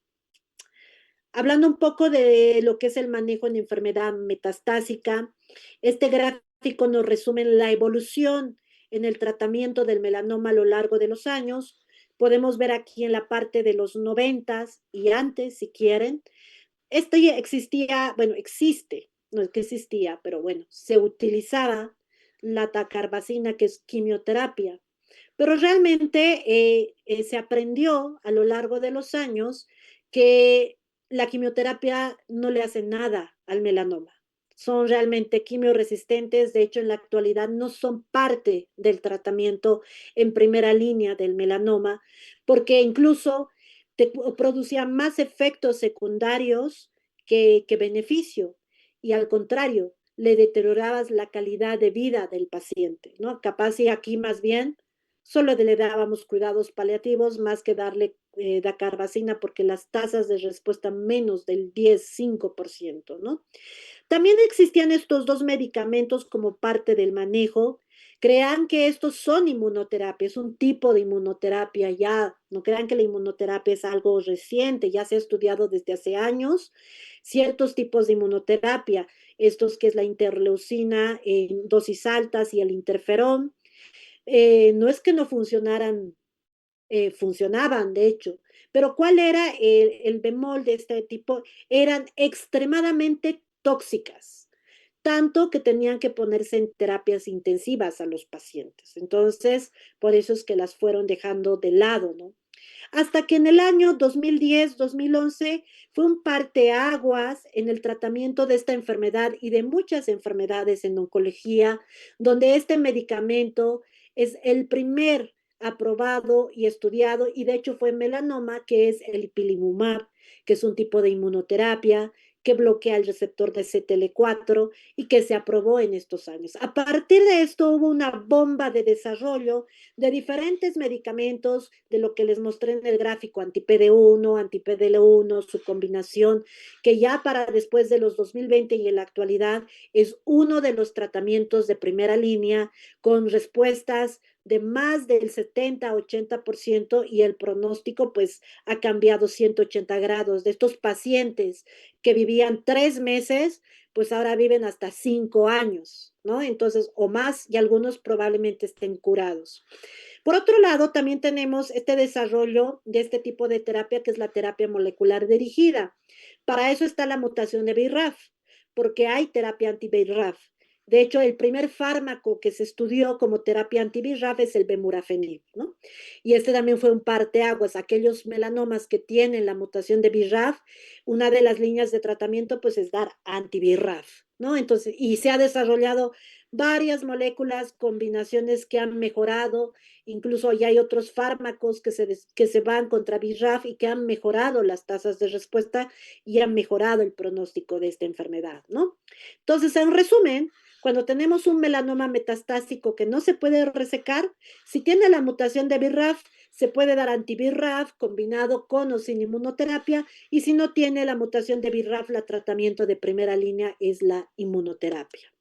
hablando un poco de lo que es el manejo en enfermedad metastásica, este gráfico nos resume la evolución en el tratamiento del melanoma a lo largo de los años. Podemos ver aquí en la parte de los 90 y antes, si quieren. Esto ya existía, bueno, existe, no es que existía, pero bueno, se utilizaba la tacarbacina, que es quimioterapia, pero realmente se aprendió a lo largo de los años que la quimioterapia no le hace nada al melanoma. Son realmente quimioresistentes, de hecho en la actualidad no son parte del tratamiento en primera línea del melanoma, porque incluso te producía más efectos secundarios que beneficio, y al contrario, le deteriorabas la calidad de vida del paciente, ¿no? Capaz y aquí más bien solo le dábamos cuidados paliativos más que darle dacarbacina porque las tasas de respuesta menos del 10,5%, ¿no? También existían estos dos medicamentos como parte del manejo. Crean que estos son inmunoterapia, es un tipo de inmunoterapia ya, no crean que la inmunoterapia es algo reciente, ya se ha estudiado desde hace años ciertos tipos de inmunoterapia, estos que es la interleucina en dosis altas y el interferón. No es que no funcionaran, funcionaban de hecho, pero ¿cuál era el bemol de este tipo? Eran extremadamente tóxicas, tanto que tenían que ponerse en terapias intensivas a los pacientes. Entonces, por eso es que las fueron dejando de lado, ¿no? Hasta que en el año 2010-2011 fue un parteaguas en el tratamiento de esta enfermedad y de muchas enfermedades en oncología, donde este medicamento es el primer aprobado y estudiado, y de hecho fue melanoma, que es el ipilimumab, que es un tipo de inmunoterapia que bloquea el receptor de CTL4 y que se aprobó en estos años. A partir de esto hubo una bomba de desarrollo de diferentes medicamentos, de lo que les mostré en el gráfico, anti-PD1, anti-PDL1, su combinación, que ya para después de los 2020 y en la actualidad es uno de los tratamientos de primera línea con respuestas de más del 70-80%, y el pronóstico pues ha cambiado 180 grados. De estos pacientes que vivían 3 meses, pues ahora viven hasta 5 años, ¿no? Entonces, o más, y algunos probablemente estén curados. Por otro lado, también tenemos este desarrollo de este tipo de terapia, que es la terapia molecular dirigida. Para eso está la mutación de BRAF, porque hay terapia anti-BRAF. De hecho, el primer fármaco que se estudió como terapia anti-BRAF es el bemurafenib, ¿no? Y este también fue un parteaguas. Aquellos melanomas que tienen la mutación de BRAF, una de las líneas de tratamiento pues es dar anti-BRAF, ¿no? Entonces, y se ha desarrollado varias moléculas, combinaciones que han mejorado. Incluso ya hay otros fármacos que se van contra BRAF y que han mejorado las tasas de respuesta y han mejorado el pronóstico de esta enfermedad, ¿no? Entonces, en resumen, cuando tenemos un melanoma metastásico que no se puede resecar, si tiene la mutación de BRAF, se puede dar anti-BRAF combinado con o sin inmunoterapia, y si no tiene la mutación de BRAF, el tratamiento de primera línea es la inmunoterapia.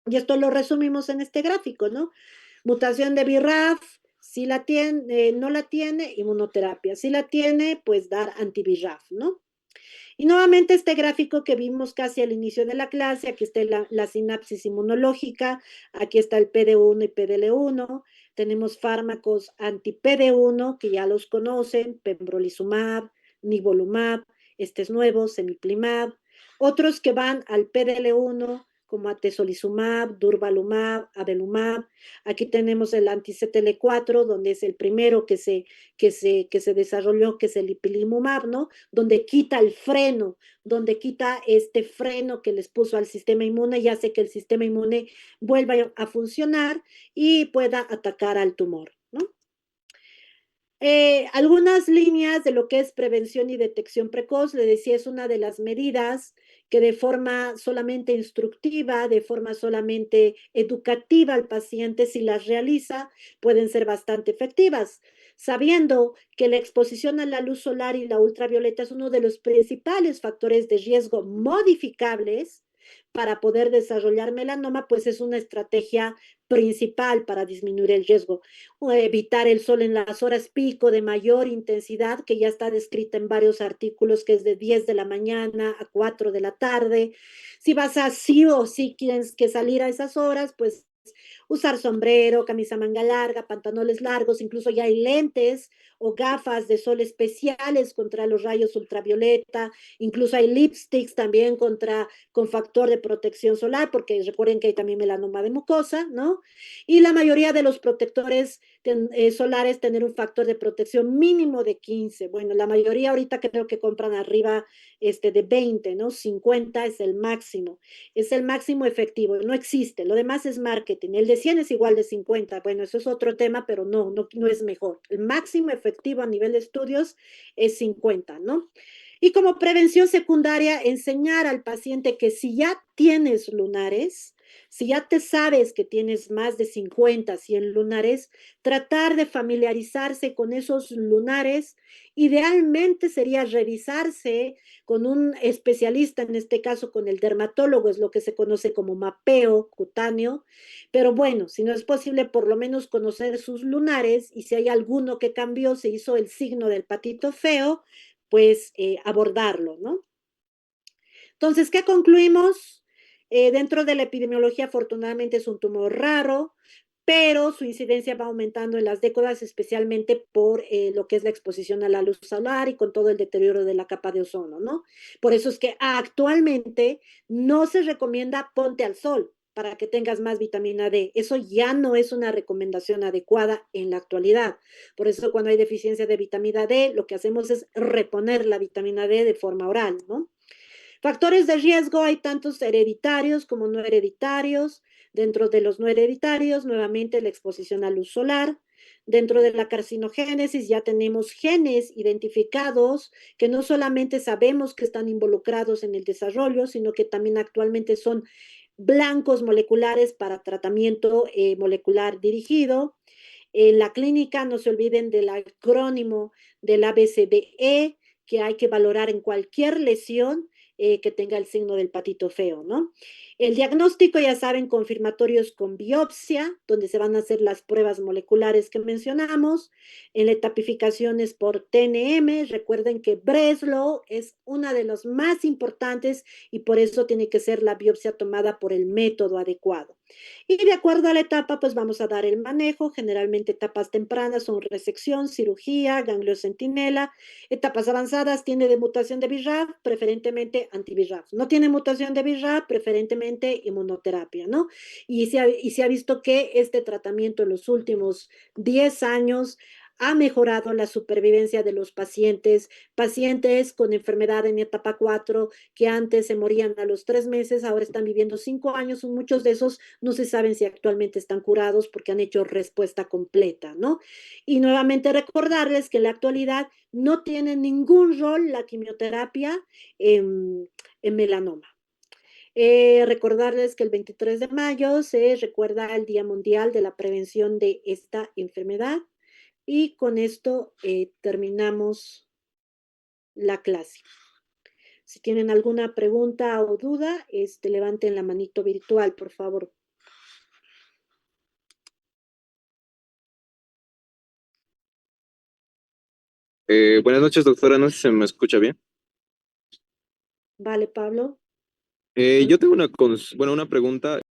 Y esto lo resumimos en este gráfico, ¿no? Mutación de BRAF, si la tiene, no la tiene, inmunoterapia. Si la tiene, pues dar anti-BRAF, ¿no? Y nuevamente este gráfico que vimos casi al inicio de la clase, aquí está la sinapsis inmunológica, aquí está el PD1 y PDL1, tenemos fármacos anti-PD1 que ya los conocen, pembrolizumab, nivolumab, este es nuevo, semiplimab, otros que van al PDL1 como atezolizumab, durvalumab, avelumab. Aquí tenemos el anti-CTL4, donde es el primero que se desarrolló, que es el ipilimumab, ¿no? Donde quita el freno, donde quita este freno que les puso al sistema inmune y hace que el sistema inmune vuelva a funcionar y pueda atacar al tumor, ¿no? Algunas líneas de lo que es prevención y detección precoz, le decía, es una de las medidas que de forma solamente instructiva, de forma solamente educativa al paciente, si las realiza, pueden ser bastante efectivas, sabiendo que la exposición a la luz solar y la ultravioleta es uno de los principales factores de riesgo modificables para poder desarrollar melanoma, pues es una estrategia principal para disminuir el riesgo, o evitar el sol en las horas pico de mayor intensidad, que ya está descrita en varios artículos, que es de 10 de la mañana a 4 de la tarde. Si vas a sí o sí tienes que salir a esas horas, pues usar sombrero, camisa manga larga, pantalones largos, incluso ya hay lentes o gafas de sol especiales contra los rayos ultravioleta, incluso hay lipsticks también con factor de protección solar, porque recuerden que hay también melanoma de mucosa, ¿no? Y la mayoría de los protectores solares tener un factor de protección mínimo de 15. Bueno, la mayoría ahorita creo que compran arriba de 20, ¿no? 50 es el máximo efectivo, no existe, lo demás es marketing, el de 100 es igual de 50, bueno, eso es otro tema, pero no es mejor, el máximo efectivo a nivel de estudios es 50, ¿no? Y como prevención secundaria, enseñar al paciente que si ya tienes lunares, si ya te sabes que tienes más de 50, 100 lunares, tratar de familiarizarse con esos lunares. Idealmente sería revisarse con un especialista, en este caso con el dermatólogo, es lo que se conoce como mapeo cutáneo, pero bueno, si no es posible, por lo menos conocer sus lunares y si hay alguno que cambió, se hizo el signo del patito feo, pues abordarlo, ¿no? Entonces, ¿qué concluimos? Dentro de la epidemiología, afortunadamente es un tumor raro, pero su incidencia va aumentando en las décadas, especialmente por lo que es la exposición a la luz solar y con todo el deterioro de la capa de ozono, ¿no? Por eso es que actualmente no se recomienda ponte al sol para que tengas más vitamina D. Eso ya no es una recomendación adecuada en la actualidad. Por eso cuando hay deficiencia de vitamina D, lo que hacemos es reponer la vitamina D de forma oral, ¿no? Factores de riesgo hay tantos hereditarios como no hereditarios. Dentro de los no hereditarios, nuevamente la exposición a luz solar. Dentro de la carcinogénesis ya tenemos genes identificados que no solamente sabemos que están involucrados en el desarrollo, sino que también actualmente son blancos moleculares para tratamiento molecular dirigido. En la clínica no se olviden del acrónimo del ABCDE que hay que valorar en cualquier lesión que tenga el signo del patito feo, ¿no? El diagnóstico, ya saben, confirmatorios con biopsia, donde se van a hacer las pruebas moleculares que mencionamos. En la tapificación es por TNM. Recuerden que Breslow es una de las más importantes y por eso tiene que ser la biopsia tomada por el método adecuado. Y de acuerdo a la etapa, pues vamos a dar el manejo. Generalmente etapas tempranas son resección, cirugía, ganglio centinela. Etapas avanzadas tiene de mutación de BRAF, preferentemente anti-BRAF. No tiene mutación de BRAF, preferentemente inmunoterapia, ¿no? Y se ha visto que este tratamiento en los últimos 10 años ha mejorado la supervivencia de los pacientes con enfermedad en etapa 4 que antes se morían a los 3 meses, ahora están viviendo 5 años, muchos de esos no se saben si actualmente están curados porque han hecho respuesta completa, ¿no? Y nuevamente recordarles que en la actualidad no tiene ningún rol la quimioterapia en melanoma. Recordarles que el 23 de mayo se recuerda el Día Mundial de la Prevención de esta enfermedad y con esto terminamos la clase. Si tienen alguna pregunta o duda, levanten la manito virtual, por favor. Buenas noches, doctora. No sé si se me escucha bien. Vale, Pablo. Yo tengo una pregunta.